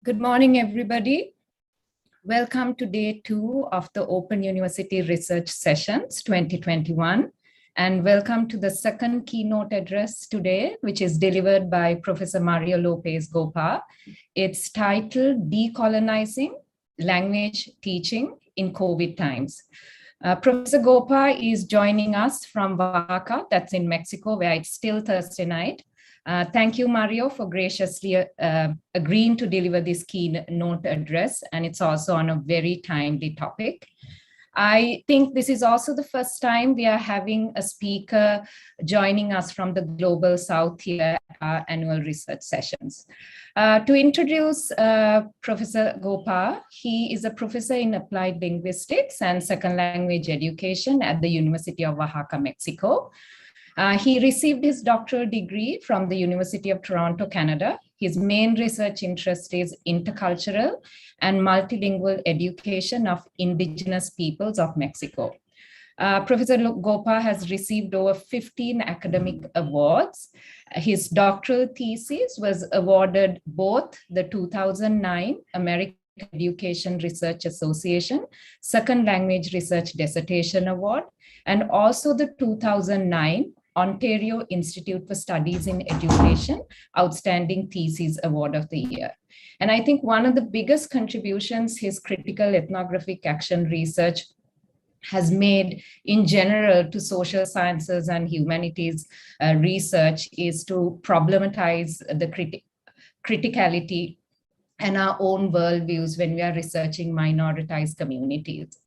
Good morning, everybody. Welcome to day 2 of the Open University Research Sessions 2021. And welcome to the second keynote address today, which is delivered by Professor Mario López-Gopar. It's titled Decolonizing Language Teaching in COVID Times. Professor Gopar is joining us from Oaxaca, that's in Mexico, where it's still Thursday night. Thank you, Mario, for graciously agreeing to deliver this keynote address, and it's also on a very timely topic. I think this is also the first time we are having a speaker joining us from the Global South here at our annual research sessions. To introduce Professor Gopar, he is a professor in applied linguistics and second language education at the University of Oaxaca, Mexico. He received his doctoral degree from the University of Toronto, Canada. His main research interest is intercultural and multilingual education of indigenous peoples of Mexico. Professor Gopar has received over 15 academic awards. His doctoral thesis was awarded both the 2009 American Education Research Association Second Language Research Dissertation Award and also the 2009 Ontario Institute for Studies in Education Outstanding Thesis Award of the Year. And I think one of the biggest contributions his critical ethnographic action research has made in general to social sciences and humanities research is to problematize the criticality and our own worldviews when we are researching minoritized communities.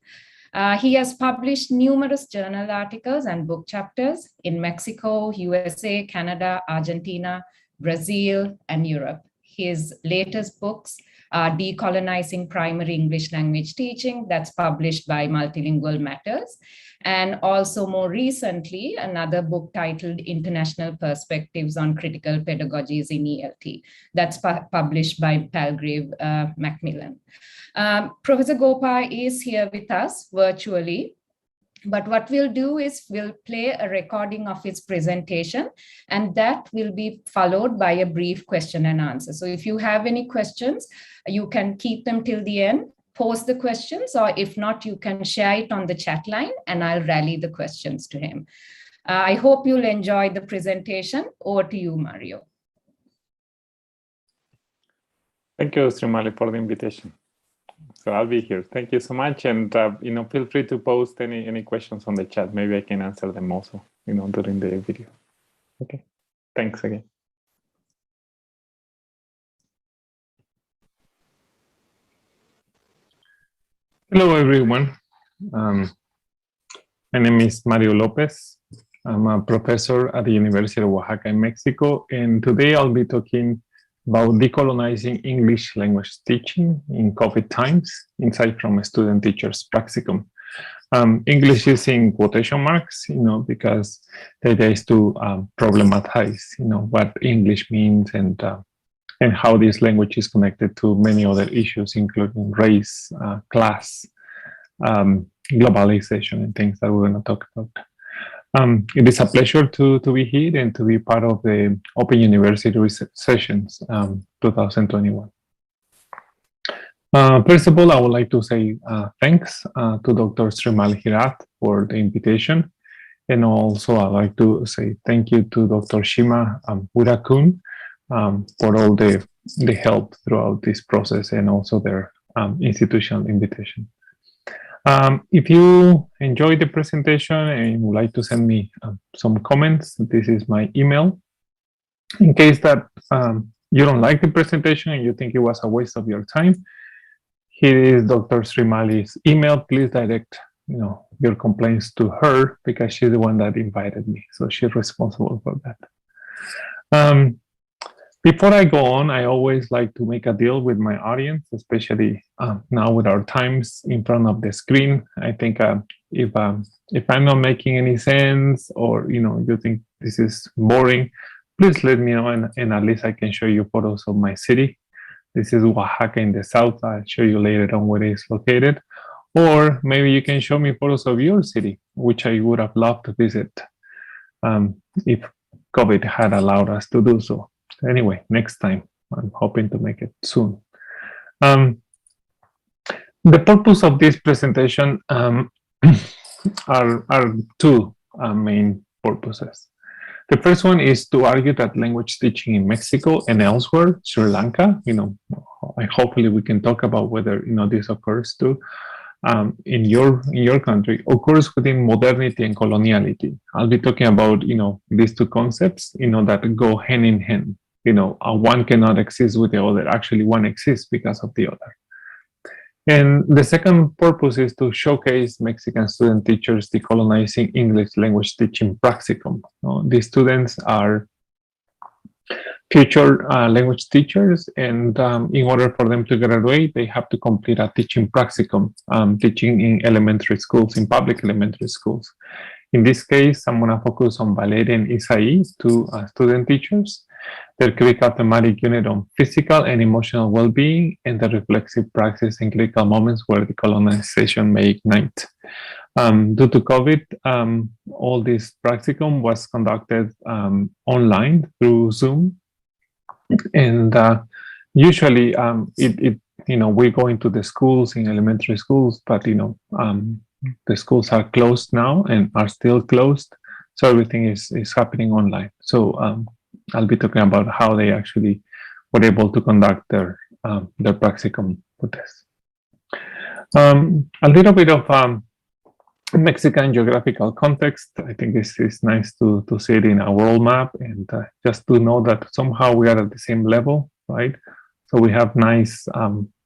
He has published numerous journal articles and book chapters in Mexico, USA, Canada, Argentina, Brazil, and Europe. His latest books are Decolonizing Primary English Language Teaching, that's published by Multilingual Matters, and also more recently, another book titled International Perspectives on Critical Pedagogies in ELT, that's published by Palgrave Macmillan. Professor Gopar is here with us virtually, but what we'll do is we'll play a recording of his presentation, and that will be followed by a brief question and answer. So if you have any questions, you can keep them till the end, post the questions, or if not, you can share it on the chat line and I'll rally the questions to him. I hope you'll enjoy the presentation. Over to you, Mario. Thank you, Srimali, for the invitation. So I'll be here. Thank you so much, and feel free to post any questions on the chat. Maybe I can answer them also, during the video. Okay. Thanks again. Hello, everyone. My name is Mario Lopez. I'm a professor at the University of Oaxaca in Mexico, and today I'll be talking about decolonizing English language teaching in COVID times, insight from a student teacher's practicum. English is in quotation marks, because the idea is to problematize, what English means and how this language is connected to many other issues, including race, class, globalization, and things that we're going to talk about. It is a pleasure to be here and to be part of the Open University Research Sessions 2021. First of all, I would like to say thanks to Dr. Srimali Hirat for the invitation. And also I'd like to say thank you to Dr. Shima Urakun for all the help throughout this process and also their institutional invitation. If you enjoyed the presentation and would like to send me some comments, this is my email. In case that you don't like the presentation and you think it was a waste of your time, here is Dr. Srimali's email. Please direct your complaints to her because she's the one that invited me. So she's responsible for that. Before I go on, I always like to make a deal with my audience, especially now with our times in front of the screen. I think if I'm not making any sense or you think this is boring, please let me know and at least I can show you photos of my city. This is Oaxaca in the south. I'll show you later on where it is located. Or maybe you can show me photos of your city, which I would have loved to visit if COVID had allowed us to do so. Anyway, next time, I'm hoping to make it soon. Um, the purpose of this presentation are two main purposes. The first one is to argue that language teaching in Mexico and elsewhere, Sri Lanka, hopefully we can talk about whether this occurs too in your country, occurs within modernity and coloniality. I'll be talking about these two concepts that go hand in hand. One cannot exist with the other. Actually, one exists because of the other. And the second purpose is to showcase Mexican student teachers decolonizing English language teaching practicum. These students are future language teachers, and in order for them to graduate, they have to complete a teaching practicum, teaching in elementary schools, in public elementary schools. In this case, I'm going to focus on Valeria and Isaí, two student teachers. Their critical thematic unit on physical and emotional well-being and the reflexive practice in critical moments where decolonization may ignite. Due to COVID, all this practicum was conducted online through Zoom, and usually we go into the schools, in elementary schools, but the schools are closed now and are still closed, so everything is happening online. So I'll be talking about how they actually were able to conduct their practicum with this. A little bit of Mexican geographical context. I think this is nice to see it in a world map, and just to know that somehow we are at the same level, right? So we have nice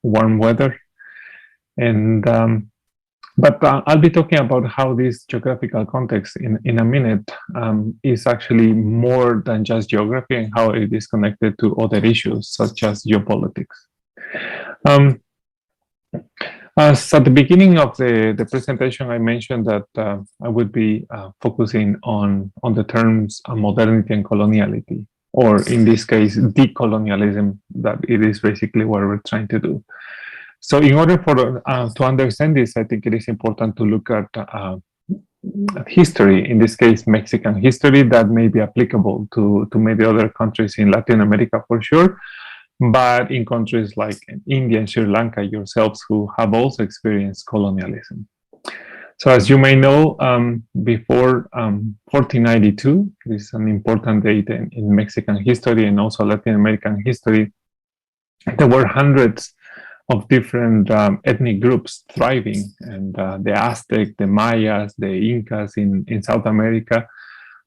warm weather, and but I'll be talking about how this geographical context in a minute is actually more than just geography, and how it is connected to other issues such as geopolitics. As at the beginning of the presentation, I mentioned that I would be focusing on the terms modernity and coloniality, or in this case, decolonialism, that it is basically what we're trying to do. So in order to understand this, I think it is important to look at history, in this case, Mexican history, that may be applicable to many other countries in Latin America for sure, but in countries like India and Sri Lanka yourselves, who have also experienced colonialism. So as you may know, before 1492, this is an important date in Mexican history and also Latin American history, there were hundreds of different ethnic groups thriving, and the Aztec, the Mayas, the Incas in South America,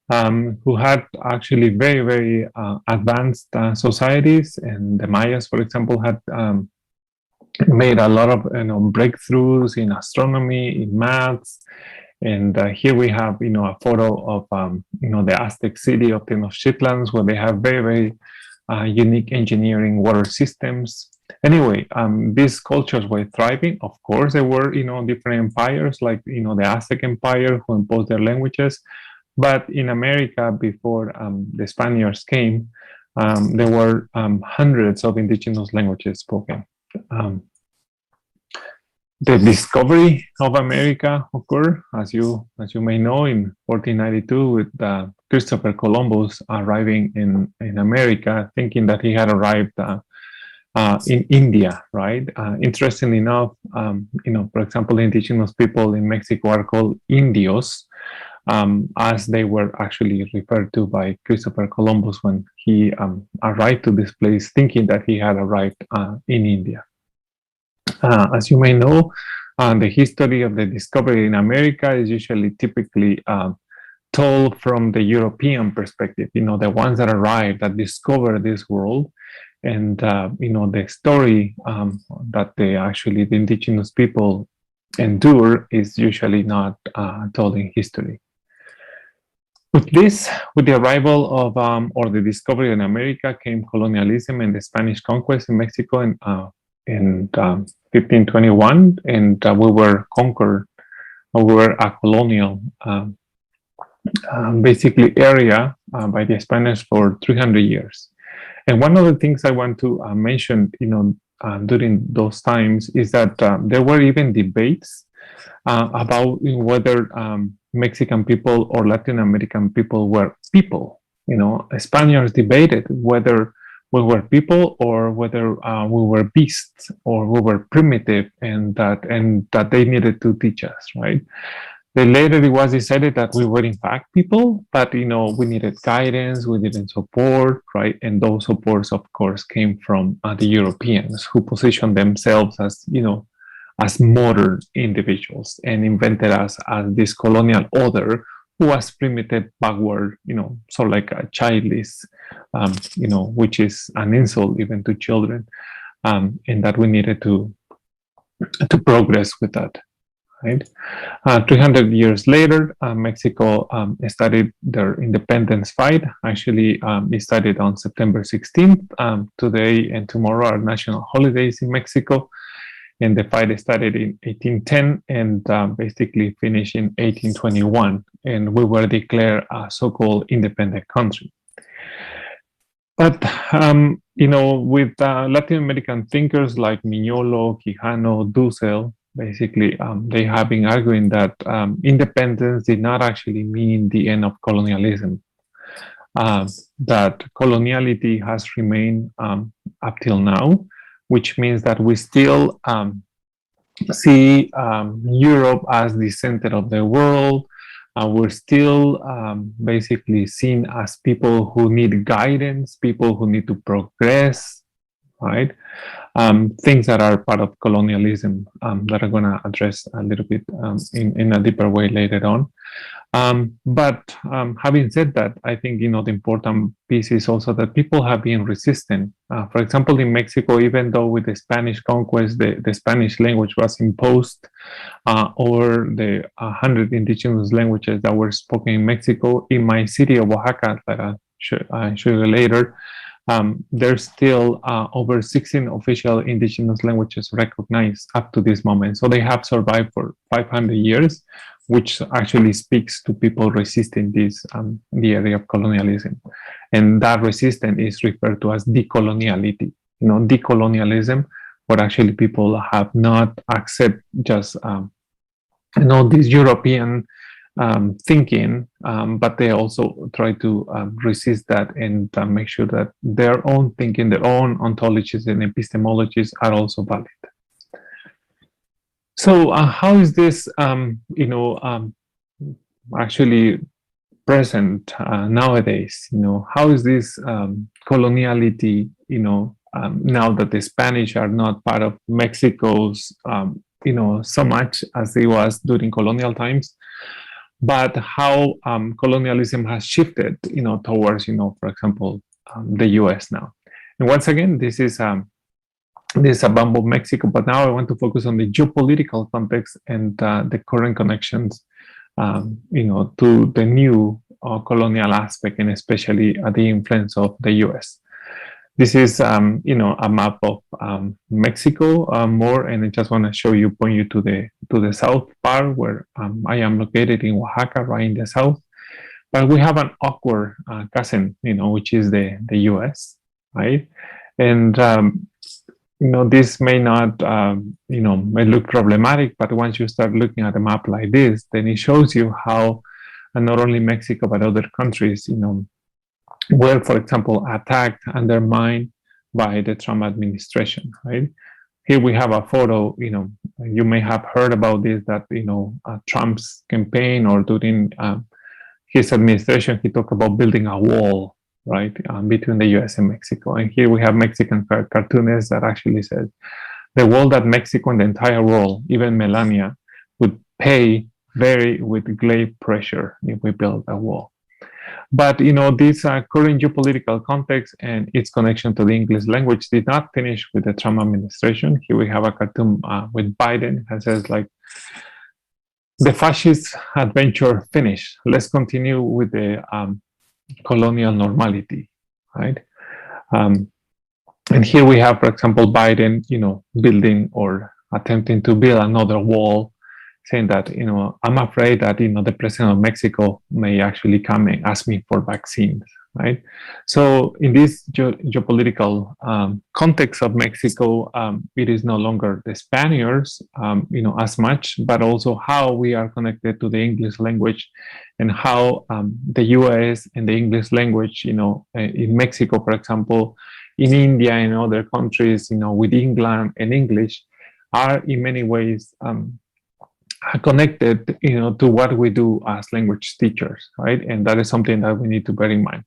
who had actually very, very advanced societies. And the Mayas, for example, had made a lot of breakthroughs in astronomy, in maths. And here we have a photo of the Aztec city of Tenochtitlán, where they have very, very unique engineering water systems. Anyway, these cultures were thriving. Of course, there were different empires, like the Aztec Empire, who imposed their languages. But in America, before the Spaniards came, there were hundreds of indigenous languages spoken. The discovery of America occurred, as you may know, in 1492, with Christopher Columbus arriving in America, thinking that he had arrived in India, right? Interestingly enough, for example, indigenous people in Mexico are called Indios, as they were actually referred to by Christopher Columbus when he arrived to this place, thinking that he had arrived in India. As you may know, the history of the discovery in America is usually typically told from the European perspective, the ones that arrived, that discovered this world. And, the story that the indigenous people endure is usually not told in history. With the arrival of, or the discovery in America, came colonialism and the Spanish conquest in Mexico in 1521, and we were conquered. We were a colonial, basically, area by the Spanish for 300 years. And one of the things I want to mention, during those times, is that there were even debates about whether Mexican people or Latin American people were people. Spaniards debated whether we were people or whether we were beasts or we were primitive, and that they needed to teach us, right? Then later it was decided that we were in fact people, but we needed guidance, we needed support, right? And those supports, of course, came from the Europeans, who positioned themselves as as modern individuals and invented us as this colonial other who was primitive, backward, sort of like a childish, which is an insult even to children, and that we needed to progress with that. Right. 300 years later, Mexico started their independence fight. Actually, it started on September 16th. Today and tomorrow are national holidays in Mexico. And the fight started in 1810 and basically finished in 1821. And we were declared a so-called independent country. But, with Latin American thinkers like Mignolo, Quijano, Dussel, basically, they have been arguing that independence did not actually mean the end of colonialism, that coloniality has remained up till now, which means that we still see Europe as the center of the world. We're still basically seen as people who need guidance, people who need to progress, right? Things that are part of colonialism that I'm going to address a little bit in a deeper way later on. But having said that, I think, the important piece is also that people have been resistant. For example, in Mexico, even though with the Spanish conquest, the Spanish language was imposed over the 100 indigenous languages that were spoken in Mexico, in my city of Oaxaca, that I'll show you later, there's still over 16 official indigenous languages recognized up to this moment. So they have survived for 500 years, which actually speaks to people resisting this, the area of colonialism. And that resistance is referred to as decoloniality. Decolonialism, where actually people have not accepted just, this European thinking, but they also try to resist that and make sure that their own thinking, their own ontologies and epistemologies are also valid. So how is this, actually present nowadays? How is this coloniality, now that the Spanish are not part of Mexico's, so much as it was during colonial times, but how colonialism has shifted, towards, for example, the US now. And once again, this is a bump of Mexico, but now I want to focus on the geopolitical context and the current connections, to the new colonial aspect, and especially the influence of the US. This is, a map of Mexico more, and I just want to point you to the south part where I am located in Oaxaca, right in the south. But we have an awkward cousin, which is the US, right? And this may not, may look problematic, but once you start looking at a map like this, then it shows you how not only Mexico but other countries, were, for example, attacked, undermined by the Trump administration, right? Here we have a photo, you may have heard about this, that, Trump's campaign or during his administration, he talked about building a wall, right, between the US and Mexico. And here we have Mexican cartoonists that actually said, the wall that Mexico and the entire world, even Melania, would pay with great pressure if we build a wall. But, this current geopolitical context and its connection to the English language did not finish with the Trump administration. Here we have a cartoon with Biden that says, like, the fascist adventure finished. Let's continue with the colonial normality, right? And here we have, for example, Biden, building or attempting to build another wall, saying that, I'm afraid that, the president of Mexico may actually come and ask me for vaccines, right? So in this geopolitical context of Mexico, it is no longer the Spaniards, as much, but also how we are connected to the English language, and how the US and the English language, in Mexico, for example, in India and other countries, with England and English, are in many ways connected, to what we do as language teachers, right? And that is something that we need to bear in mind.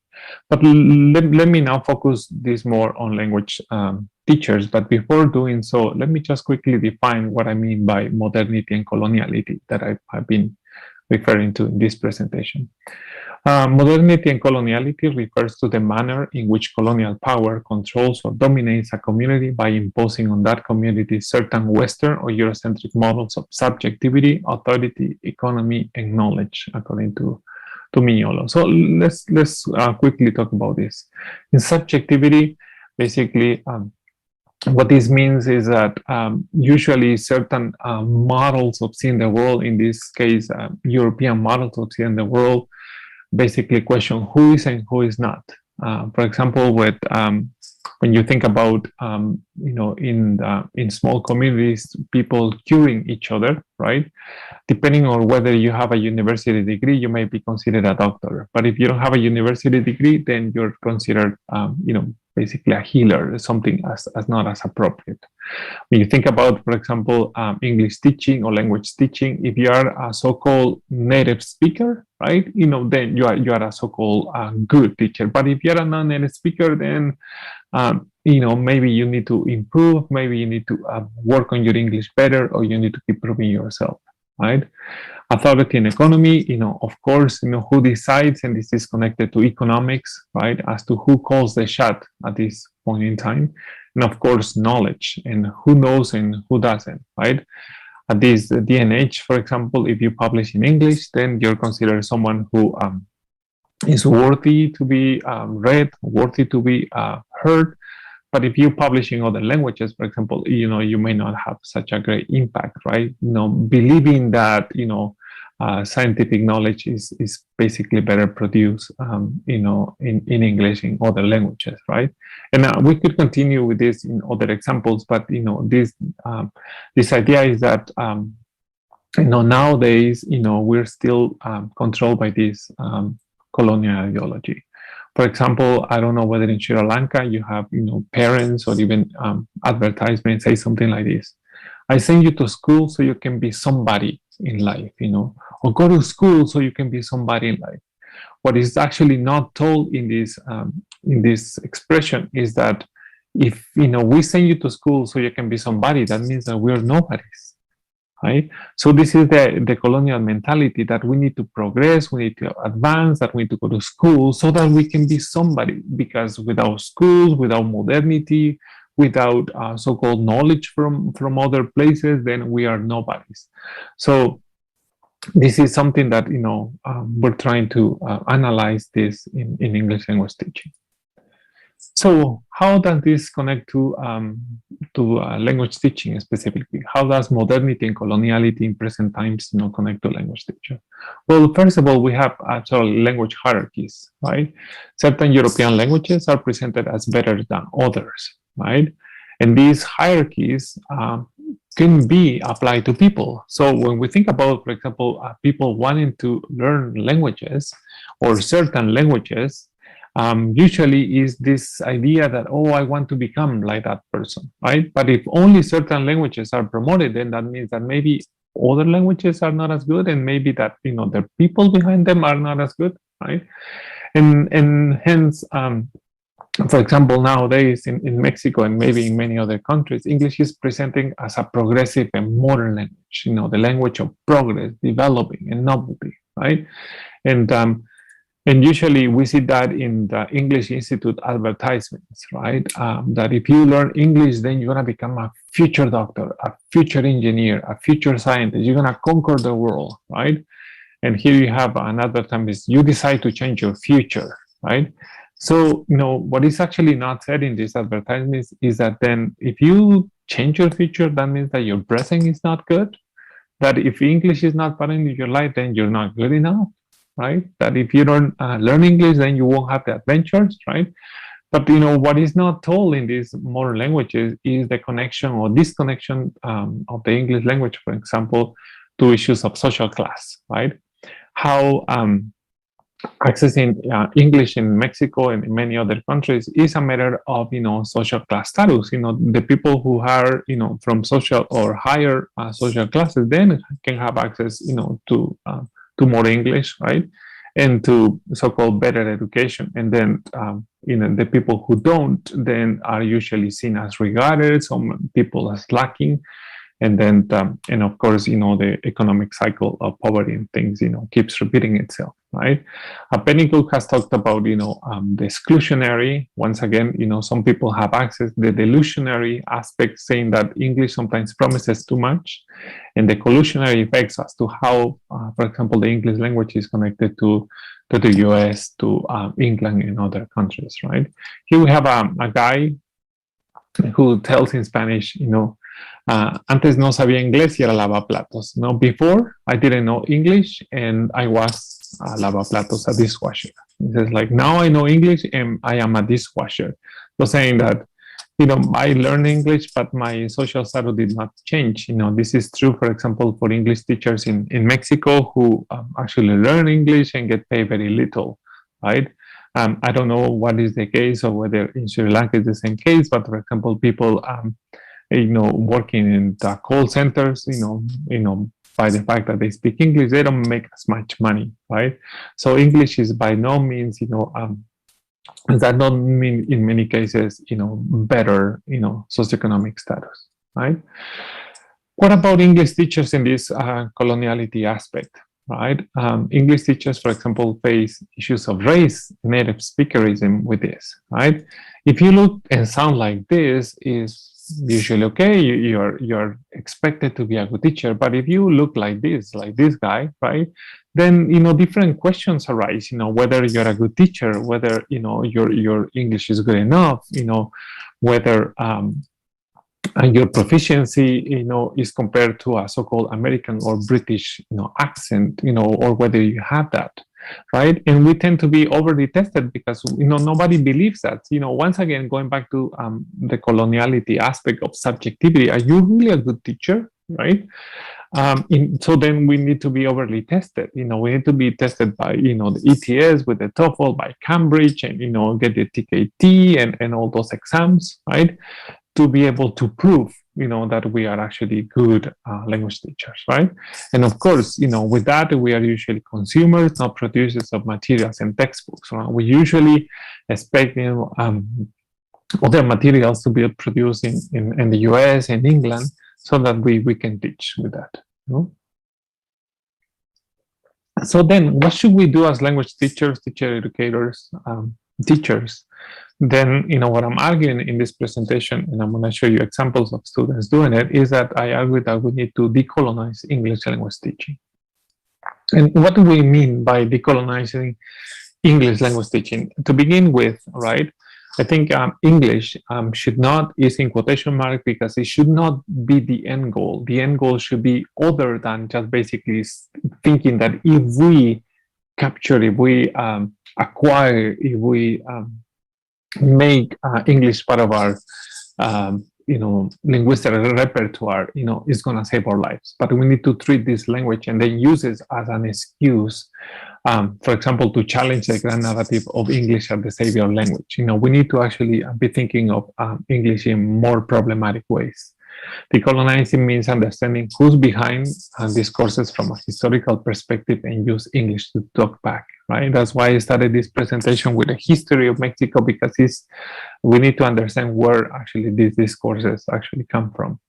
But let me now focus this more on language teachers. But before doing so, let me just quickly define what I mean by modernity and coloniality that I've been referring to in this presentation. Modernity and coloniality refers to the manner in which colonial power controls or dominates a community by imposing on that community certain Western or Eurocentric models of subjectivity, authority, economy, and knowledge, according to Mignolo. So let's quickly talk about this. In subjectivity, basically, what this means is that usually certain models of seeing the world, in this case, European models of seeing the world, basically question who is and who is not. For example, when you think about, in small communities, people curing each other, right? Depending on whether you have a university degree, you may be considered a doctor. But if you don't have a university degree, then you're considered, basically a healer, something as not as appropriate. When you think about, for example, English teaching or language teaching, if you are a so-called native speaker, right, then you are a so-called good teacher. But if you're a non-native speaker, then maybe you need to improve, maybe you need to work on your English better, or you need to keep proving yourself, right? Authority and economy, of course, who decides, and this is connected to economics, right, as to who calls the shot at this point in time. And of course, knowledge, and who knows and who doesn't, right? At this DNH, for example, if you publish in English, then you're considered someone who is worthy to be read, worthy to be heard. But if you publish in other languages, for example, you may not have such a great impact, right? Believing that, scientific knowledge is basically better produced, in English, in other languages, right? And we could continue with this in other examples, but, this idea is that, nowadays, we're still controlled by this colonial ideology. For example, I don't know whether in Sri Lanka you have, parents or even advertisements say something like this: I send you to school so you can be somebody in life, or go to school so you can be somebody in life. What is actually not told in this expression is that if, we send you to school so you can be somebody, that means that we're nobodies. Right? So this is the colonial mentality, that we need to progress, we need to advance, that we need to go to school so that we can be somebody, because without schools, without modernity, without so-called knowledge from other places, then we are nobodies. So this is something that, we're trying to analyze this in English language teaching. So how does this connect to language teaching specifically? How does modernity and coloniality in present times, connect to language teaching? Well, first of all, we have actual language hierarchies, right? Certain European languages are presented as better than others, right? And these hierarchies can be applied to people. So when we think about, for example, people wanting to learn languages or certain languages, usually is this idea that, oh, I want to become like that person, right? But if only certain languages are promoted, then that means that maybe other languages are not as good, and maybe that, the people behind them are not as good, right? And hence, for example, nowadays in Mexico and maybe in many other countries, English is presenting as a progressive and modern language, the language of progress, developing, and novelty, right? And usually we see that in the English Institute advertisements, right? That if you learn English, then you're going to become a future doctor, a future engineer, a future scientist. You're going to conquer the world, right? And here you have an advertisement: you decide to change your future, right? So, what is actually not said in these advertisements is that then if you change your future, that means that your present is not good. That if English is not part of your life, then you're not good enough. Right? That if you don't learn English, then you won't have the adventures, right? But, what is not told in these modern languages is the connection or disconnection of the English language, for example, to issues of social class, right? How accessing English in Mexico and in many other countries is a matter of, social class status. The people who are, from social or higher social classes then can have access, to more English, right? And to so-called better education. And then, the people who don't then are usually seen as regarded, some people as lacking. And then, and of course, the economic cycle of poverty and things, keeps repeating itself, right? Benito has talked about, the exclusionary. Once again, some people have access, the delusionary aspect, saying that English sometimes promises too much, and the collusionary effects as to how, for example, the English language is connected to the US, to England, and other countries, right? Here we have a guy who tells in Spanish, antes no sabía inglés y era lavaplatos. Before I didn't know English and I was a lavaplatos, a dishwasher. It says like, now I know English and I am a dishwasher. So saying that, I learned English, but my social status did not change. This is true, for example, for English teachers in Mexico who actually learn English and get paid very little, right? I don't know what is the case or whether in Sri Lanka is the same case, but for example, people, working in the call centers, by the fact that they speak English, they don't make as much money, right? So English is by no means, that don't mean in many cases, better, socioeconomic status, right? What about English teachers in this coloniality aspect? Right? English teachers, for example, face issues of race, native speakerism with this, right? If you look and sound like this, is usually okay, you're expected to be a good teacher. But if you look like this guy, right, then different questions arise, whether you're a good teacher, whether your English is good enough, whether and your proficiency, is compared to a so-called American or British, accent, or whether you have that, right? And we tend to be overly tested because, nobody believes that. Once again, going back to the coloniality aspect of subjectivity, are you really a good teacher, right? So then we need to be overly tested. We need to be tested by, the ETS with the TOEFL, by Cambridge, and, get the TKT and all those exams, right? To be able to prove, that we are actually good language teachers, right? And of course, with that, we are usually consumers, not producers of materials and textbooks. Right? We usually expect, other materials to be produced in the US and England so that we can teach with that. So then, what should we do as language teachers, teacher educators, teachers? Then, what I'm arguing in this presentation, and I'm going to show you examples of students doing it, is that I argue that we need to decolonize English language teaching. And what do we mean by decolonizing English language teaching? To begin with, right, I think English should not, is in quotation mark, because it should not be the end goal. The end goal should be other than just basically thinking that if we capture, if we acquire, if we make English part of our, linguistic repertoire, is going to save our lives. But we need to treat this language and then use it as an excuse, for example, to challenge the grand narrative of English as the savior language. We need to actually be thinking of English in more problematic ways. Decolonizing means understanding who's behind discourses from a historical perspective and use English to talk back, right? That's why I started this presentation with a history of Mexico, because we need to understand where actually these discourses actually come from.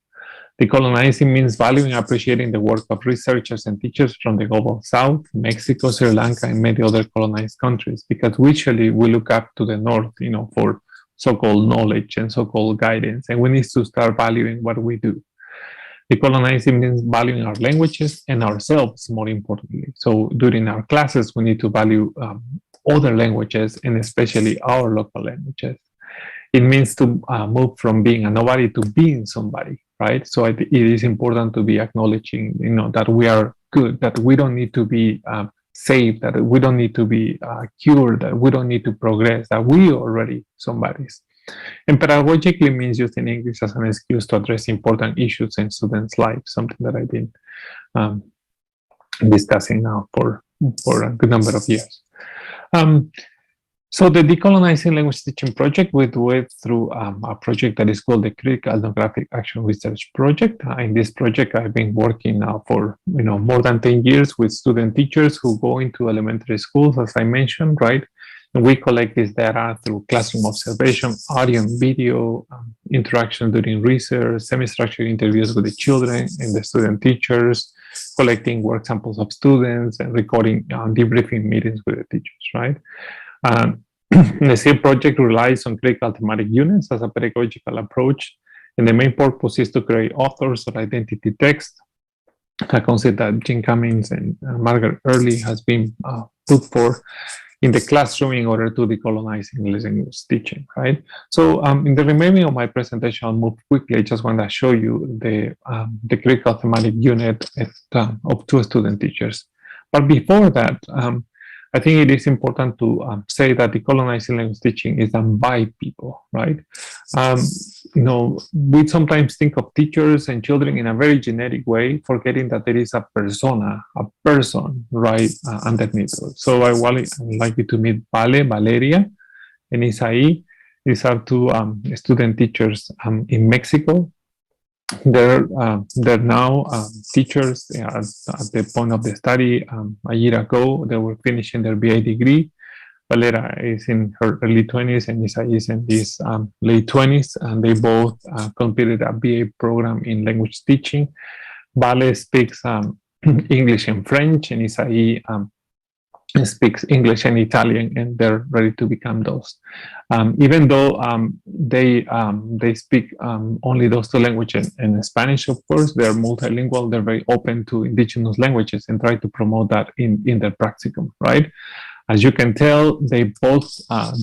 Decolonizing means valuing and appreciating the work of researchers and teachers from the global South, Mexico, Sri Lanka, and many other colonized countries, because usually we look up to the North, for so-called knowledge and so-called guidance, and we need to start valuing what we do. Decolonizing means valuing our languages and ourselves, more importantly. So during our classes, we need to value other languages, and especially our local languages. It means to move from being a nobody to being somebody, right? So it is important to be acknowledging, that we are good, that we don't need to be saved, that we don't need to be cured, that we don't need to progress, that we are already somebody's. And pedagogically means using English as an excuse to address important issues in students' lives, something that I've been discussing now for a good number of years. So the Decolonizing Language Teaching Project, we do it through a project that is called the Critical Ethnographic Action Research Project. In this project, I've been working now for more than 10 years with student teachers who go into elementary schools, as I mentioned, right? And we collect this data through classroom observation, audio and video, interaction during research, semi-structured interviews with the children and the student teachers, collecting work samples of students, and recording debriefing meetings with the teachers, right? The same project relies on critical thematic units as a pedagogical approach, and the main purpose is to create authors of identity text, a concept that Jim Cummings and Margaret Early has been put for in the classroom in order to decolonize English teaching, right? So in the remaining of my presentation, I'll move quickly. I just want to show you the critical thematic unit of 2 student teachers. But before that, I think it is important to say that decolonizing language teaching is done by people, right? We sometimes think of teachers and children in a very generic way, forgetting that there is a persona, a person, right, underneath. So I would like you to meet Valeria and Isaí. These are 2 student teachers in Mexico. They're now teachers at the point of the study. A year ago, they were finishing their BA degree. Valeria is in her early 20s and Isa is in his late 20s, and they both completed a BA program in language teaching. Vale speaks English and French, and Isaí speaks English and Italian, and they're ready to become those. Even though they speak only those 2 languages and Spanish, of course, they're multilingual. They're very open to indigenous languages and try to promote that in their practicum, right? As you can tell, they both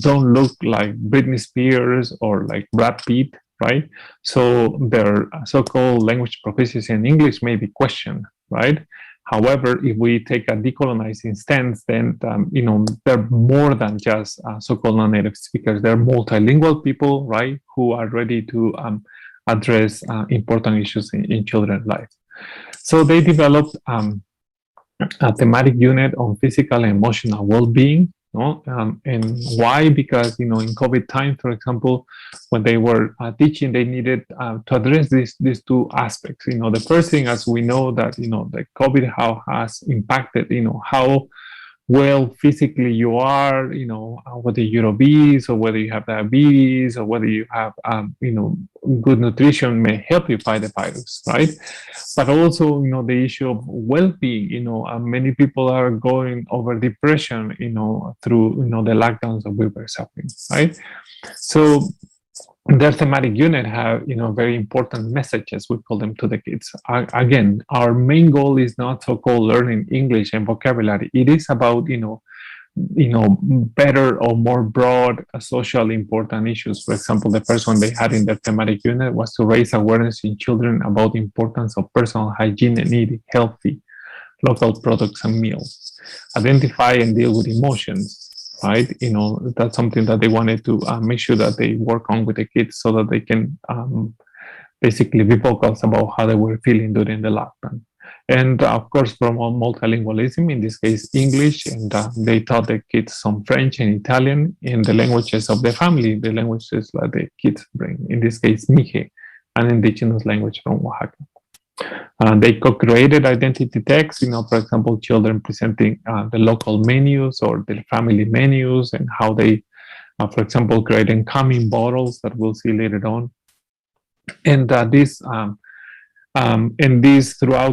don't look like Britney Spears or like Brad Pitt, right? So their so-called language proficiency in English may be questioned, right? However, if we take a decolonizing stance, then they're more than just so-called non-native speakers. They're multilingual people, right, who are ready to address important issues in children's lives. So they developed a thematic unit on physical and emotional well-being. And why? Because in COVID time, for example, when they were teaching, they needed to address these 2 aspects. The first thing, as we know, that the COVID how has impacted how well physically you are, whether you're obese or whether you have diabetes or whether you have good nutrition may help you fight the virus, right? But also the issue of well-being. Many people are going over depression through the lockdowns that we were suffering, right? So their thematic unit have very important messages, we call them, to the kids. Again, our main goal is not so-called learning English and vocabulary. It is about better or more broad socially important issues. For example, the first one they had in their thematic unit was to raise awareness in children about the importance of personal hygiene and eating healthy local products and meals. Identify and deal with emotions. Right, that's something that they wanted to make sure that they work on with the kids so that they can basically be vocal about how they were feeling during the lockdown. And of course, promote multilingualism, in this case, English, and they taught the kids some French and Italian in the languages of the family, the languages that the kids bring, in this case, Mije, an indigenous language from Oaxaca. They co-created identity text, for example, children presenting the local menus or the family menus, and how they, for example, creating calming bottles that we'll see later on. And throughout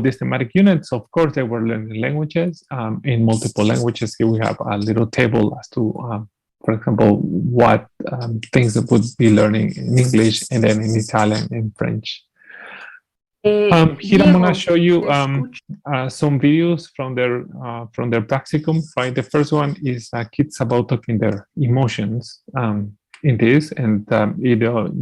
these thematic units, of course, they were learning languages in multiple languages. Here we have a little table as to, for example, what things that would be learning in English and then in Italian and French. Here I'm going to show you some videos from their practicum. Right, the first one is kids about talking their emotions in this, and you'll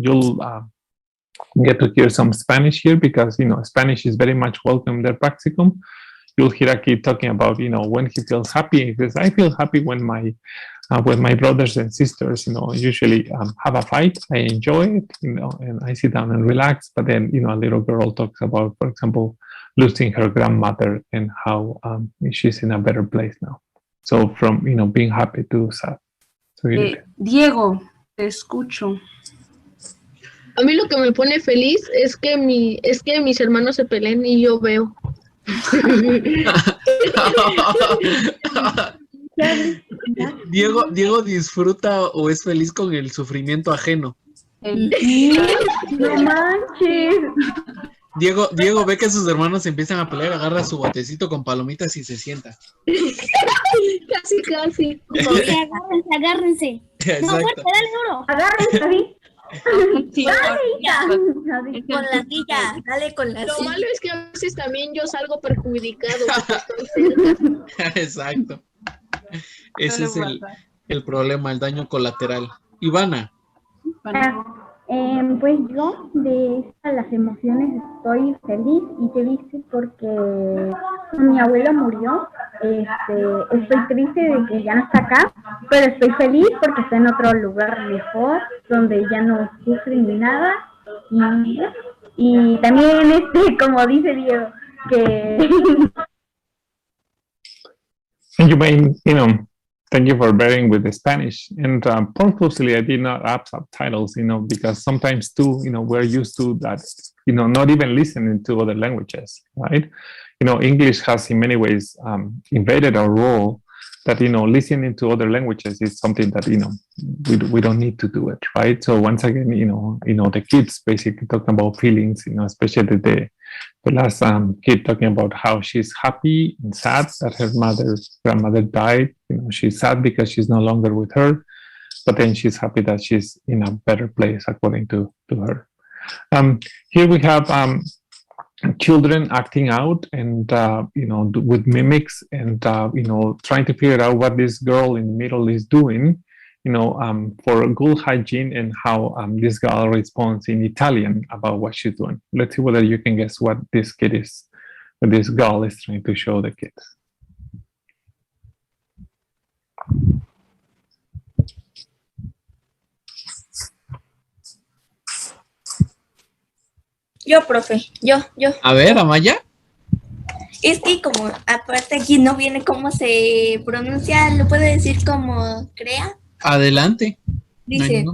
get to hear some Spanish here because Spanish is very much welcome in their practicum. You'll hear a kid talking about when he feels happy. He says, "I feel happy when my brothers and sisters, usually have a fight. I enjoy it, and I sit down and relax." But then, a little girl talks about, for example, losing her grandmother and how she's in a better place now. So from, being happy to sad. So Diego, te escucho. A mí lo que me pone feliz es que mis hermanos se peleen y yo veo. Diego disfruta o es feliz con el sufrimiento ajeno. No manches. Diego ve que sus hermanos empiezan a pelear, agarra su botecito con palomitas y se sienta. Casi. Agárrense. Exacto. No, fuerte, dale duro. Agárrense, David. Con la silla, dale con la Lo silla. malo es que a veces también yo salgo perjudicado porque estoy cerca. Exacto. Ese es el problema, el daño colateral. Ivana. Pues yo de las emociones estoy feliz y triste porque mi abuelo murió. Estoy triste de que ya no está acá, pero estoy feliz porque está en otro lugar mejor, donde ya no sufre ni nada. Y también, como dice Diego, que... you may, thank you for bearing with the Spanish. And purposely, I did not add subtitles, because sometimes too, we're used to that, not even listening to other languages, right? English has in many ways invaded our role that, listening to other languages is something that, we don't need to do it, right? So once again, the kids basically talking about feelings, especially the last kid talking about how she's happy and sad that her grandmother died. She's sad because she's no longer with her, but then she's happy that she's in a better place according to her. Here we have children acting out and with mimics and trying to figure out what this girl in the middle is doing, for good hygiene and how this girl responds in Italian about what she's doing. Let's see whether you can guess what this girl is trying to show the kids. Yo, profe, yo. A ver, Amaya. Es que como aparte aquí no viene cómo se pronuncia, ¿lo puede decir como crea? Adelante. Dice,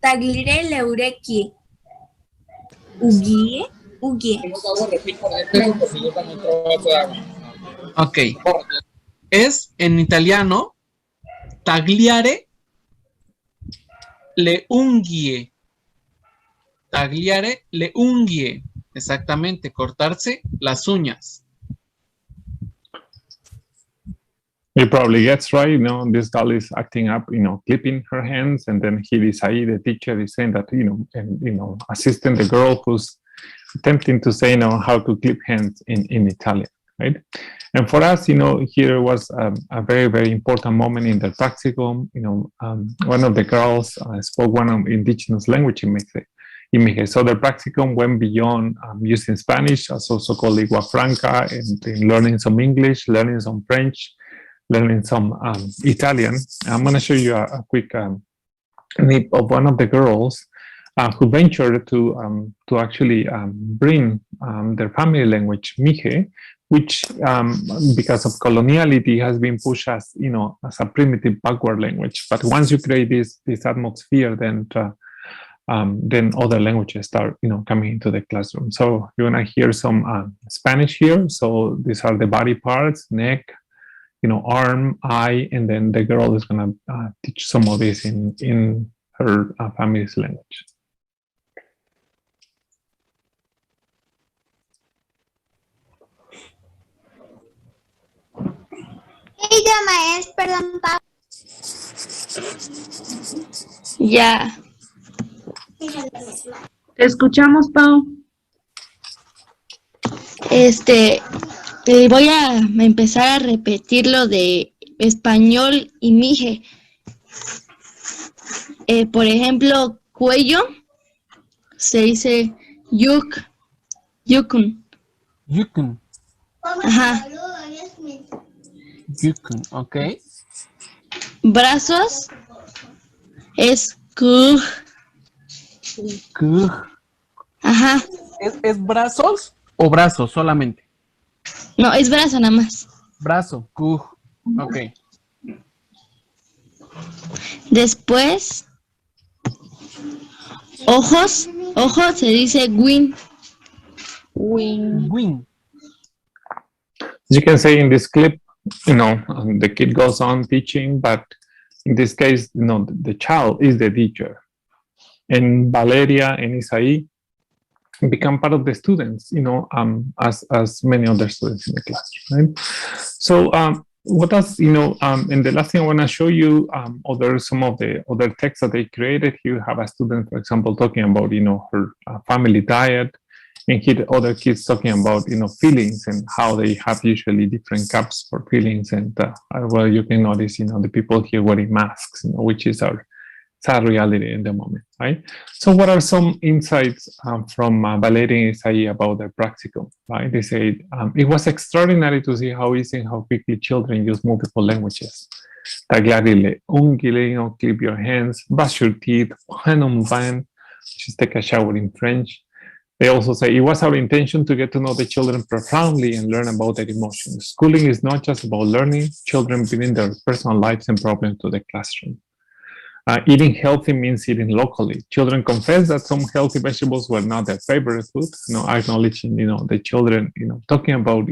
taglire leurequie. Ugie. Ok. Es en italiano tagliare le unghie. Tagliare le unghie. Exactamente, cortarse las uñas. You probably gets right, this girl is acting up, clipping her hands, and then the teacher is saying that, and, assisting the girl who's attempting to say, how to clip hands in Italian, right? And for us, here was a very, very important moment in the practicum. One of the girls spoke one of indigenous language in Mije. So the practicum went beyond using Spanish, as also called Lingua Franca, and learning some English, learning some French, learning some Italian. I'm going to show you a quick clip of one of the girls who ventured to actually bring their family language, Mije, which because of coloniality has been pushed as as a primitive backward language. But once you create this atmosphere, then other languages start coming into the classroom. So you're gonna hear some Spanish here. So these are the body parts, neck, arm, eye, and then the girl is gonna teach some of this in her family's language. Ella maestra, perdón, Pau. Ya. Te escuchamos, Pau. Voy a empezar a repetir lo de español y mije. Por ejemplo, cuello se dice yukun. Yukun. Ajá. Yukun, ok. Brazos es kuj. Kuj. Ajá. ¿Es brazos o brazos solamente? No, es brazo nada más. Brazo, kuj. Ok. Después, ojos se dice win. Win. As you can say in this clip, the kid goes on teaching, but in this case, the child is the teacher. And Valeria and Isaí become part of the students, as many other students in the class, right? So what does, and the last thing I want to show you, some of the other texts that they created. Here you have a student, for example, talking about, her family diet, and here other kids talking about, feelings and how they have usually different cups for feelings. And well, you can notice, the people here wearing masks, which is our sad reality in the moment, right? So what are some insights from Valeria and Isaí about their practicum, right? They say, it was extraordinary to see how easy and how quickly children use multiple languages. Tagliare unghiere, clip your hands, brush your teeth, just take a shower in French. They also say, it was our intention to get to know the children profoundly and learn about their emotions. Schooling is not just about learning, children bringing their personal lives and problems to the classroom. Eating healthy means eating locally. Children confess that some healthy vegetables were not their favorite food. Acknowledging, the children, talking about,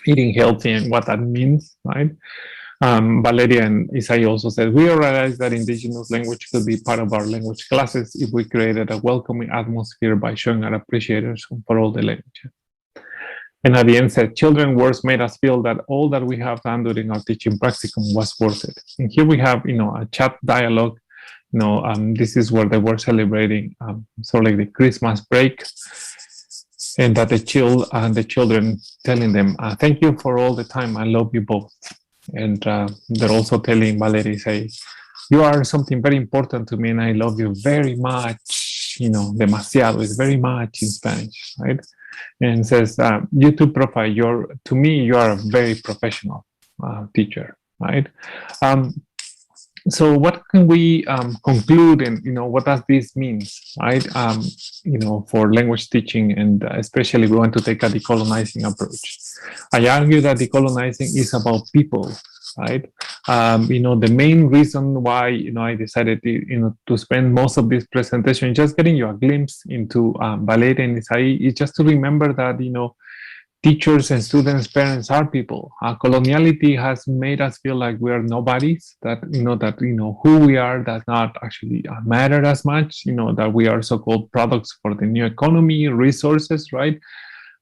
eating healthy and what that means, right? Valeria and Isaí also said, we realized that indigenous language could be part of our language classes if we created a welcoming atmosphere by showing our appreciation for all the languages. And at the end said, children's words made us feel that all that we have done during our teaching practicum was worth it. And here we have, a chat dialogue. This is where they were celebrating sort of like the Christmas break, and that the children telling them, thank you for all the time. I love you both. And they're also telling Valeria, say, you are something very important to me, and I love you very much. Demasiado is very much in Spanish, right? And says, you too, Prof, to me, you are a very professional teacher, right? So what can we conclude, and, what does this mean, right? For language teaching, and especially we want to take a decolonizing approach. I argue that decolonizing is about people, right? The main reason why, I decided to spend most of this presentation just getting you a glimpse into Valeria and Isaí is just to remember that, teachers and students, parents are people. Coloniality has made us feel like we are nobodies, that who we are does not actually matter as much, that we are so-called products for the new economy, resources, right?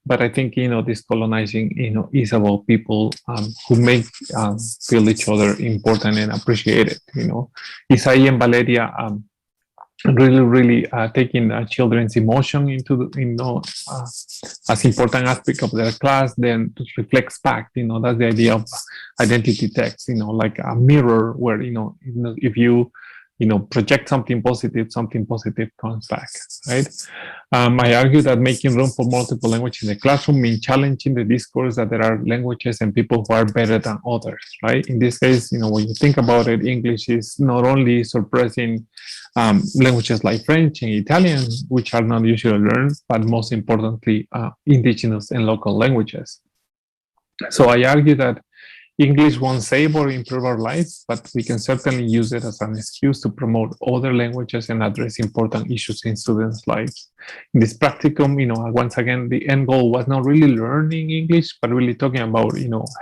But I think, this colonizing, is about people who make feel each other important and appreciated, Isaí and Valeria really taking children's emotion into as important aspect of their class, then to reflects back, that's the idea of identity text, like a mirror where, if you project something positive comes back, right? I argue that making room for multiple languages in the classroom means challenging the discourse that there are languages and people who are better than others, right? In this case, when you think about it, English is not only suppressing languages like French and Italian, which are not usually learned, but most importantly, indigenous and local languages. So I argue that English won't save or improve our lives, but we can certainly use it as an excuse to promote other languages and address important issues in students' lives. In this practicum, once again, the end goal was not really learning English, but really talking about,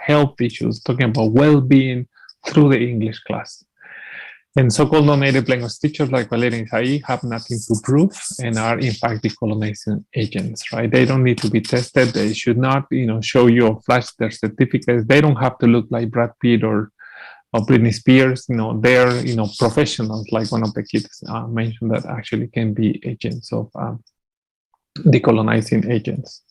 health issues, talking about well-being through the English class. And so-called non-native language teachers like Valeria and Isaí have nothing to prove and are in fact decolonizing agents, right? They don't need to be tested. They should not, show you or flash their certificates. They don't have to look like Brad Pitt or Britney Spears. They're, professionals, like one of the kids mentioned, that actually can be agents of decolonizing agents.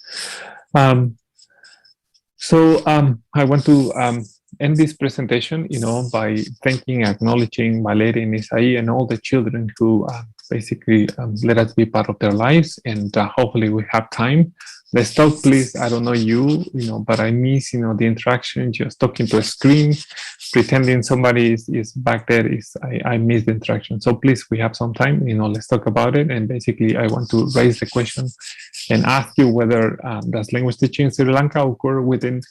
So I want to end this presentation, by thanking, acknowledging Valeria and Isaí and all the children who basically let us be part of their lives, and hopefully we have time. Let's talk, please. I don't know you, but I miss, the interaction, just talking to a screen, pretending somebody is back there. I miss the interaction. So please, we have some time, let's talk about it. And basically, I want to raise the question and ask you whether does language teaching in Sri Lanka occur within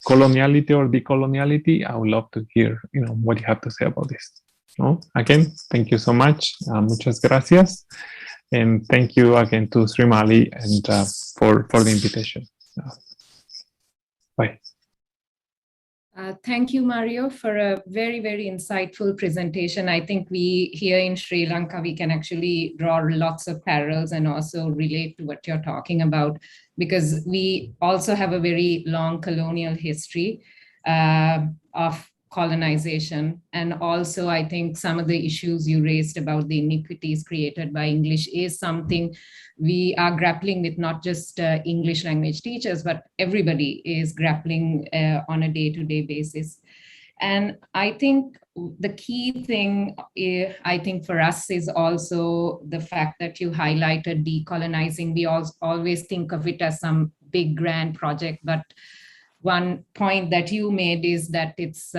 coloniality or decoloniality? I would love to hear, what you have to say about this. No? Again, thank you so much. Muchas gracias. And thank you again to Srimali and for the invitation. Bye. Thank you, Mario, for a very, very insightful presentation. I think we here in Sri Lanka, we can actually draw lots of parallels and also relate to what you're talking about, because we also have a very long colonial history of colonization. And also, I think some of the issues you raised about the iniquities created by English is something we are grappling with, not just English language teachers, but everybody is grappling on a day-to-day basis. And I think the key thing, I think for us is also the fact that you highlighted decolonizing. We always think of it as some big grand project, but one point that you made is that it's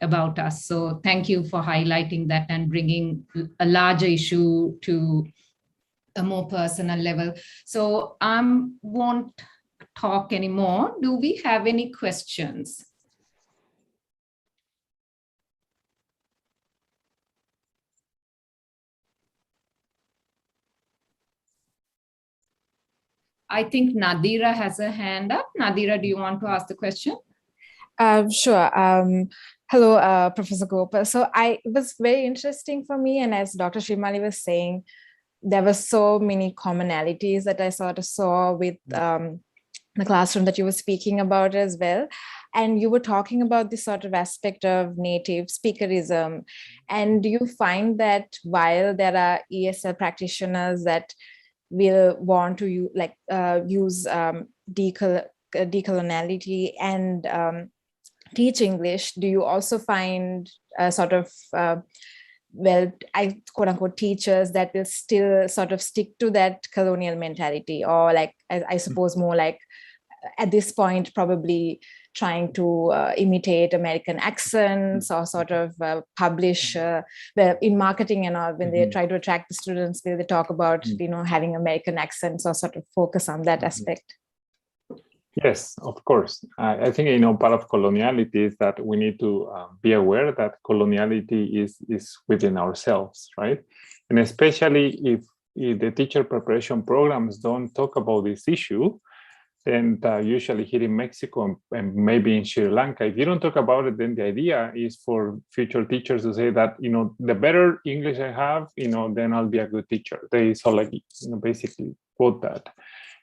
about us. So thank you for highlighting that and bringing a larger issue to a more personal level. So I won't talk anymore. Do we have any questions? I think Nadira has a hand up. Nadira, do you want to ask the question? Sure. Hello, Professor Gopal. So it was very interesting for me. And as Dr. Srimali was saying, there were so many commonalities that I sort of saw with the classroom that you were speaking about as well. And you were talking about this sort of aspect of native speakerism. And do you find that while there are ESL practitioners that will want to use decoloniality and teach English, do you also find sort of quote unquote teachers that will still sort of stick to that colonial mentality, or like I suppose more like at this point probably trying to imitate American accents, or sort of publish in marketing and all, when they try to attract the students, they talk about having American accents, or sort of focus on that aspect? Yes, of course. I think, part of coloniality is that we need to be aware that coloniality is within ourselves, right? And especially if the teacher preparation programs don't talk about this issue, then usually here in Mexico and maybe in Sri Lanka, if you don't talk about it, then the idea is for future teachers to say that, the better English I have, then I'll be a good teacher. They basically quote that.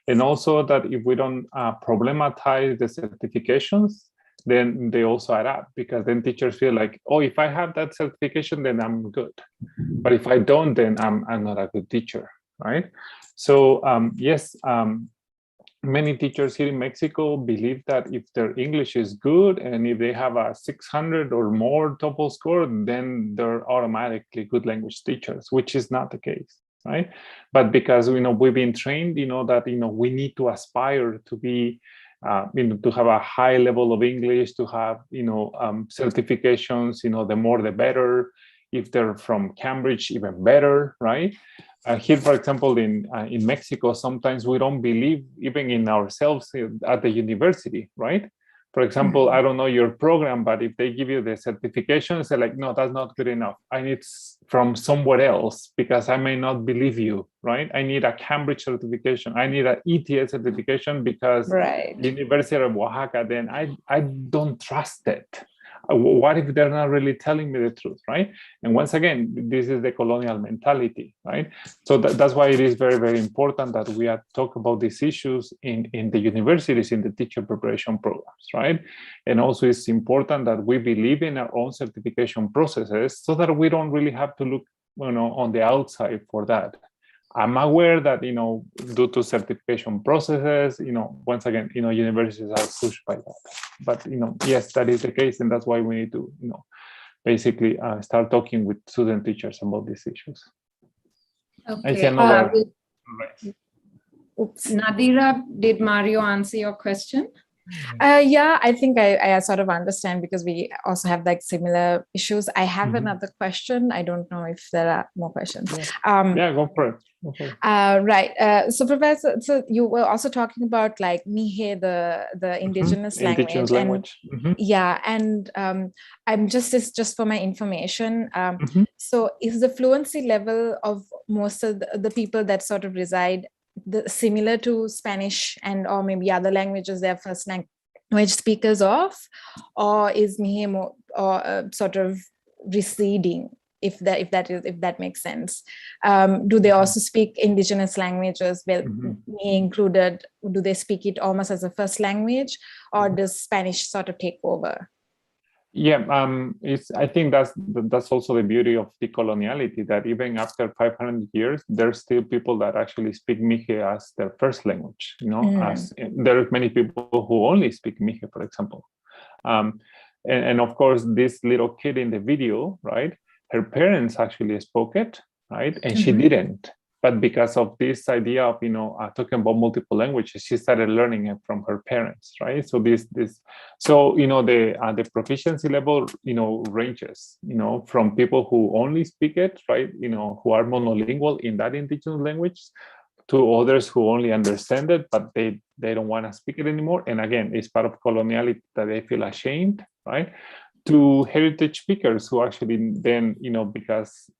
And also that if we don't problematize the certifications, then they also add up, because then teachers feel like, oh, if I have that certification, then I'm good. But if I don't, then I'm not a good teacher, right? So yes, many teachers here in Mexico believe that if their English is good and if they have a 600 or more TOEFL score, then they're automatically good language teachers, which is not the case. Right, but because we've been trained, that we need to aspire to be, to have a high level of English, to have certifications. The more the better. If they're from Cambridge, even better, right? Here, for example, in Mexico, sometimes we don't believe even in ourselves at the university, right? For example, I don't know your program, but if they give you the certifications, they're like, no, that's not good enough. I need from somewhere else, because I may not believe you, right? I need a Cambridge certification. I need an ETS certification because University of Oaxaca, then I don't trust it. What if they're not really telling me the truth, right? And once again, this is the colonial mentality, right? So that's why it is very, very important that we talk about these issues in the universities, in the teacher preparation programs, right? And also it's important that we believe in our own certification processes so that we don't really have to look, on the outside for that. I'm aware that, due to certification processes, once again, universities are pushed by that. But, yes, that is the case. And that's why we need to, basically start talking with student teachers about these issues. Okay. I see another... Nadira, did Mario answer your question? Yeah, I think I sort of understand because we also have like similar issues. I have another question. I don't know if there are more questions. Yeah, go for it. Right. So Professor, so you were also talking about like Mihe, the indigenous Indigenous language. Yeah, and I'm just for my information. So is the fluency level of most of the people that sort of reside similar to Spanish and or maybe other languages their first language speakers of, or is Mihe more or sort of receding? If that makes sense. Do they also speak indigenous languages? Well, me included. Do they speak it almost as a first language, or does Spanish sort of take over? Yeah, I think that's also the beauty of decoloniality, that even after 500 years, there's still people that actually speak Mihe as their first language. You know, as there are many people who only speak Mihe, for example. And of course, this little kid in the video, right? Her parents actually spoke it, right? And she didn't. But because of this idea of, talking about multiple languages, she started learning it from her parents, right? So the proficiency level, ranges, from people who only speak it, right? Who are monolingual in that indigenous language, to others who only understand it, but they don't want to speak it anymore. And again, it's part of coloniality that they feel ashamed, right? To heritage speakers who actually then, because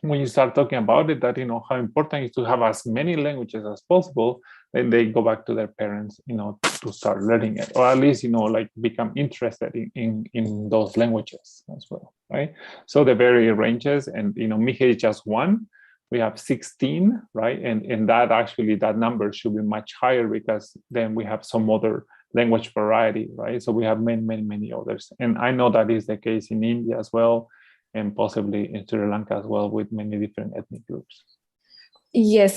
when you start talking about it, that, how important it is to have as many languages as possible, then they go back to their parents, to start learning it, or at least, like become interested in those languages as well, right? So the very ranges, and, Mihe is just one. We have 16, right? And that number should be much higher, because then we have some other language variety, right? So we have many others. And I know that is the case in India as well, and possibly in Sri Lanka as well, with many different ethnic groups. Yes,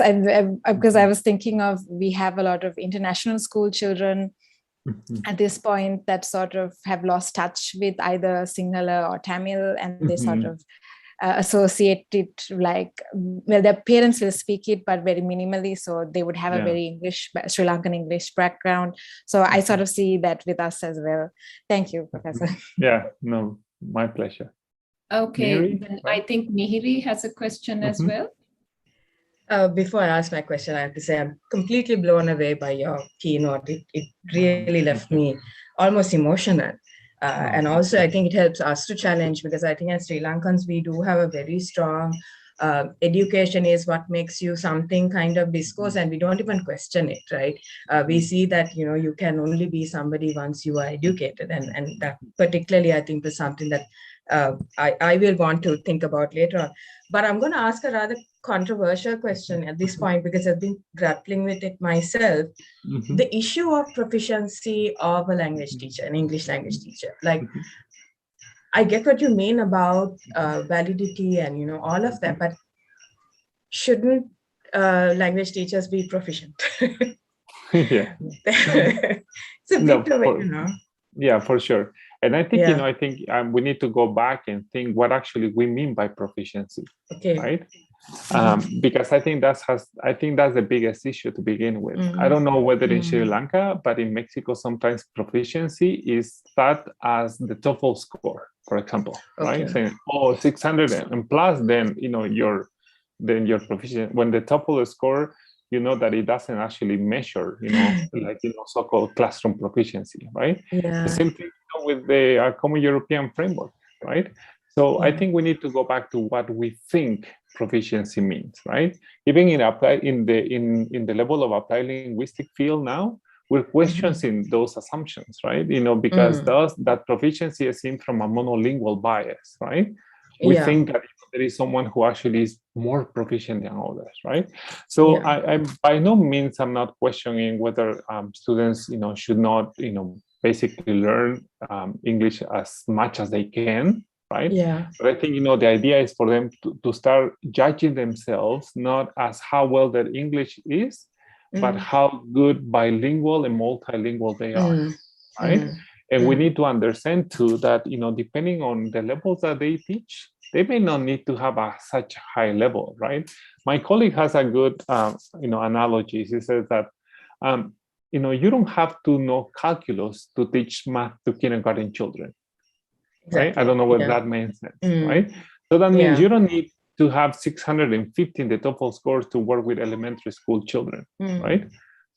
because I was thinking of, we have a lot of international school children at this point that sort of have lost touch with either Sinhala or Tamil, and they sort of associate it like, well, their parents will speak it, but very minimally. So they would have a very Sri Lankan English background. So I sort of see that with us as well. Thank you, Professor. Yeah, no, my pleasure. Okay, Mihiri, then right? I think Mihiri has a question as well. Before I ask my question, I have to say I'm completely blown away by your keynote. It really left me almost emotional. And also, I think it helps us to challenge, because I think as Sri Lankans, we do have a very strong education is what makes you something kind of discourse, and we don't even question it, right? We see that, you can only be somebody once you are educated. And that particularly, I think, is something that I will want to think about later on. But I'm going to ask a rather controversial question at this point, because I've been grappling with it myself. The issue of proficiency of a language teacher, an English language teacher. Like, I get what you mean about validity and, all of that, but shouldn't language teachers be proficient? Yeah. It's a bit of it, Yeah, for sure. And I think, I think we need to go back and think what actually we mean by proficiency, right? Because I think that's the biggest issue to begin with. I don't know whether in Sri Lanka, but in Mexico, sometimes proficiency is thought as the TOEFL score, for example, right? Saying, 600 and plus, then you're proficient. When the TOEFL score, that it doesn't actually measure, so-called classroom proficiency, right? The same thing with the Common European Framework, right? So I think we need to go back to what we think proficiency means, right? Even in the level of applied linguistic field now, we're questioning those assumptions, right? Because that proficiency is seen from a monolingual bias, right? We think that there is someone who actually is more proficient than others, right? So I by no means I'm not questioning whether students, should not, basically learn English as much as they can, right? Yeah. But I think, the idea is for them to start judging themselves not as how well their English is, but how good bilingual and multilingual they are, right? And we need to understand too that, depending on the levels that they teach, they may not need to have such a high level, right? My colleague has a good, analogy. He says that you don't have to know calculus to teach math to kindergarten children. Exactly. Right? I don't know whether that makes sense, right? So that means you don't need to have 650 in the TOEFL scores to work with elementary school children, right?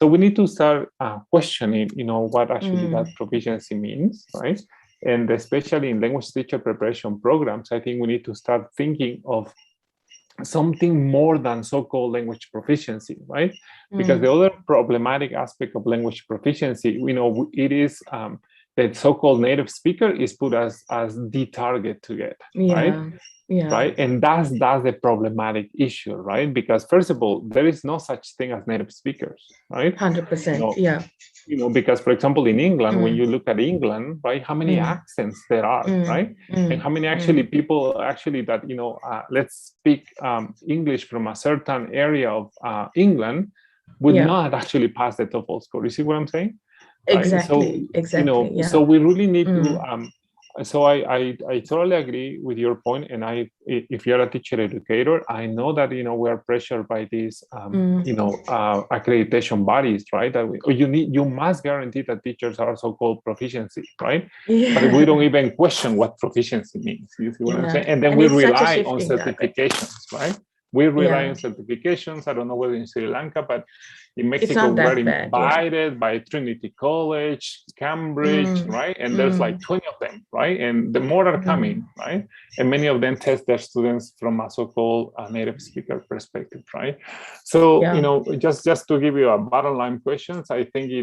So we need to start questioning, what actually that proficiency means, right? And especially in language teacher preparation programs, I think we need to start thinking of something more than so-called language proficiency, right? Because the other problematic aspect of language proficiency, it is that so-called native speaker is put as the target to get, right? Yeah. Right. And that's the problematic issue, right? Because first of all, there is no such thing as native speakers, right? 100%. Because for example, in England, when you look at England, right, how many accents there are, right? And how many actually people actually that, let's speak English from a certain area of England would not actually pass the TOEFL score. You see what I'm saying? Right? Exactly. Exactly. So we really need to so I totally agree with your point. And if you're a teacher educator, I know that, we are pressured by these, accreditation bodies, right? That you must guarantee that teachers are so-called proficiency, right? But we don't even question what proficiency means. You see what I'm saying? And then we rely on certifications, right? We rely on certifications. I don't know whether in Sri Lanka, but in Mexico, we're invited by Trinity College, Cambridge, right? And there's like 20 of them, right? And the more are coming, right? And many of them test their students from a so-called native speaker perspective, right? So, just to give you a bottom line questions, I think,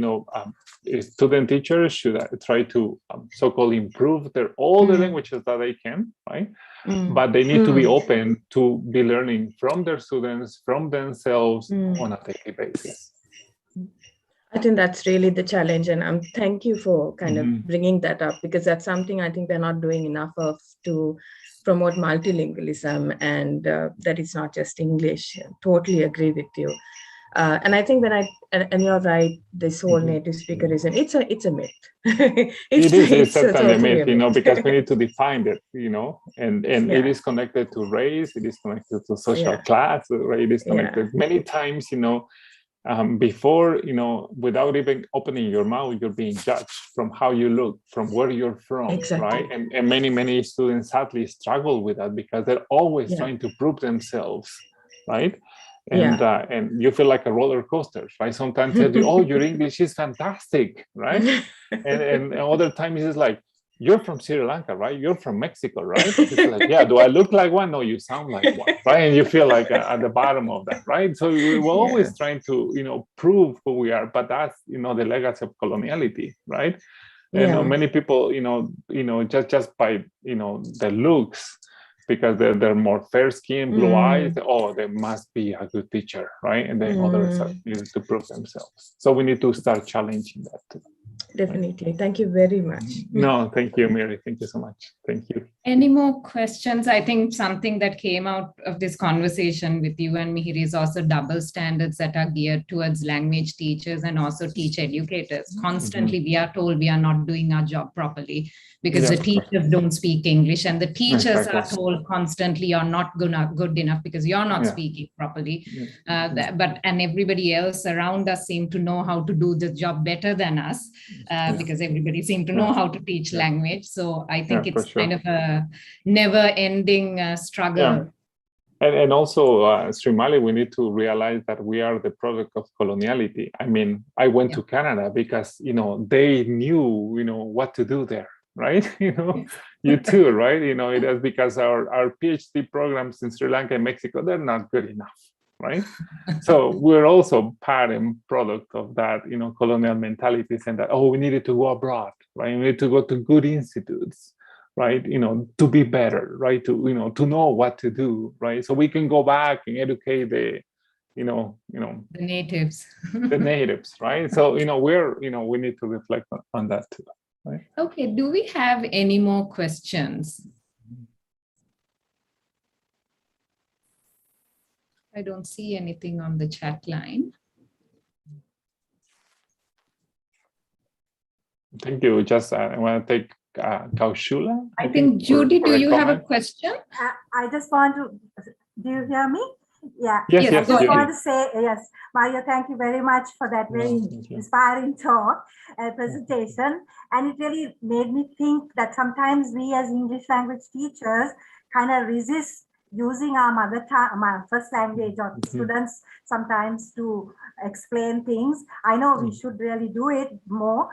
student teachers should try to so-called improve all the languages that they can, right? But they need to be open to be learning from their students, from themselves on a daily basis. I think that's really the challenge. And thank you for kind of bringing that up, because that's something I think we're not doing enough of to promote multilingualism, and that it's not just English. Totally agree with you. And I think and you're right, this whole native speakerism, it's a myth. It's certainly a myth, because we need to define it, and it is connected to race, it is connected to social class, right? It is connected many times, before, without even opening your mouth, you're being judged from how you look, from where you're from, right? And many students sadly struggle with that because they're always trying to prove themselves, right? And you feel like a roller coaster, right? Sometimes tell you, oh, your English is fantastic, right? and other times it's like, you're from Sri Lanka, right? You're from Mexico, right? It's like, yeah, do I look like one? No, you sound like one, right? And you feel like at the bottom of that, right? So we're always trying to, prove who we are, but that's, the legacy of coloniality, right? And many people, just by, the looks, because they're more fair skin, blue eyes, they must be a good teacher, right? And then others need to prove themselves. So we need to start challenging that too. Definitely. Thank you very much. No, thank you, Mary. Thank you so much. Thank you. Any more questions? I think something that came out of this conversation with you and Mihir is also double standards that are geared towards language teachers and also teacher educators. Constantly, we are told we are not doing our job properly because the teachers don't speak English, and the teachers are told constantly you're not good enough because you're not speaking properly. And everybody else around us seem to know how to do the job better than us because everybody seems to know how to teach language. So I think it's kind of a never-ending struggle. And also, Srimali, we need to realize that we are the product of coloniality. I mean, I went to Canada because, they knew, what to do there, right? You too, right? It is because our PhD programs in Sri Lanka and Mexico, they're not good enough, right? So we're also part and product of that, colonial mentalities, and that, we needed to go abroad, right? We need to go to good institutes, right? To be better, right? To know what to do, right? So we can go back and educate the natives. The natives, right? So, we need to reflect on that too, right? Okay, do we have any more questions? I don't see anything on the chat line. Thank you. Just I want to take Kaushula. I think Judy, do you have a question? I just want to, do you hear me? Yeah, Yes, I yes, just Judy. want to say, yes, Mario, thank you very much for that very Thank you. inspiring talk and presentation. And it really made me think that sometimes we as English language teachers kind of resist using our mother tongue, our first language, or students sometimes to explain things. I know we should really do it more,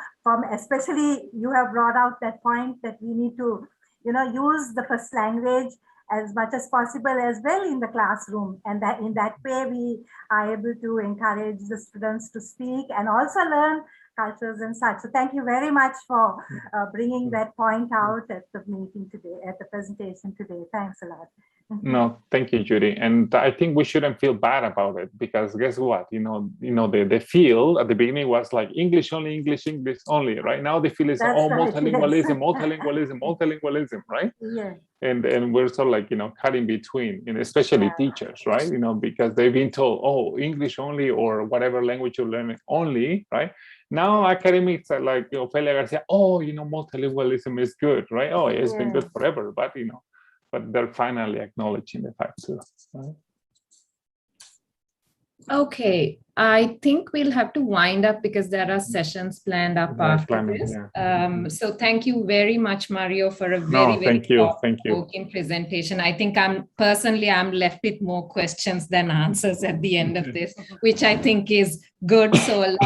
especially you have brought out that point that we need to, use the first language as much as possible as well in the classroom, and that in that way we are able to encourage the students to speak and also learn cultures and such. So thank you very much for bringing that point out at the meeting today, at the presentation today. Thanks a lot. No, thank you, Judy. And I think we shouldn't feel bad about it, because guess what? The feel at the beginning was like English only, English only. Right now, the feel is multilingualism, multilingualism, right? Yeah. And we're sort of like, cut in between, especially teachers, right? Because they've been told, oh, English only, or whatever language you're learning only, right? Now academics are like, Ophelia Garcia, oh, multilingualism is good, right? Oh, it's been good forever, but but they're finally acknowledging the fact too. Right? Okay, I think we'll have to wind up because there are sessions planned up after this. So thank you very much, Mario, for a very thought-provoking presentation. I think I'm left with more questions than answers at the end of this, which I think is good. So a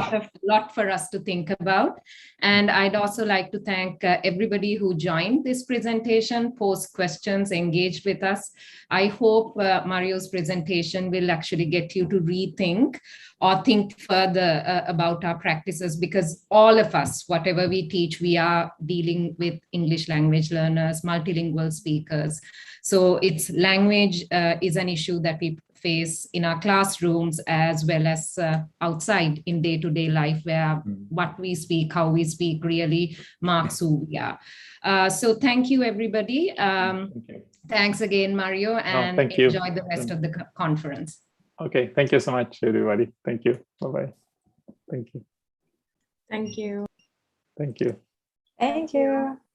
lot for us to think about. And I'd also like to thank everybody who joined this presentation, posed questions, engaged with us. I hope Mario's presentation will actually get you to rethink or think further about our practices, because all of us, whatever we teach, we are dealing with English language learners, multilingual speakers. So it's language is an issue that we face in our classrooms as well as outside in day-to-day life, where what we speak, how we speak really marks who we are. So thank you, everybody. Thanks again, Mario, and enjoy the rest of the conference. Okay, thank you so much, everybody. Thank you. Bye-bye. Thank you. Thank you. Thank you. Thank you.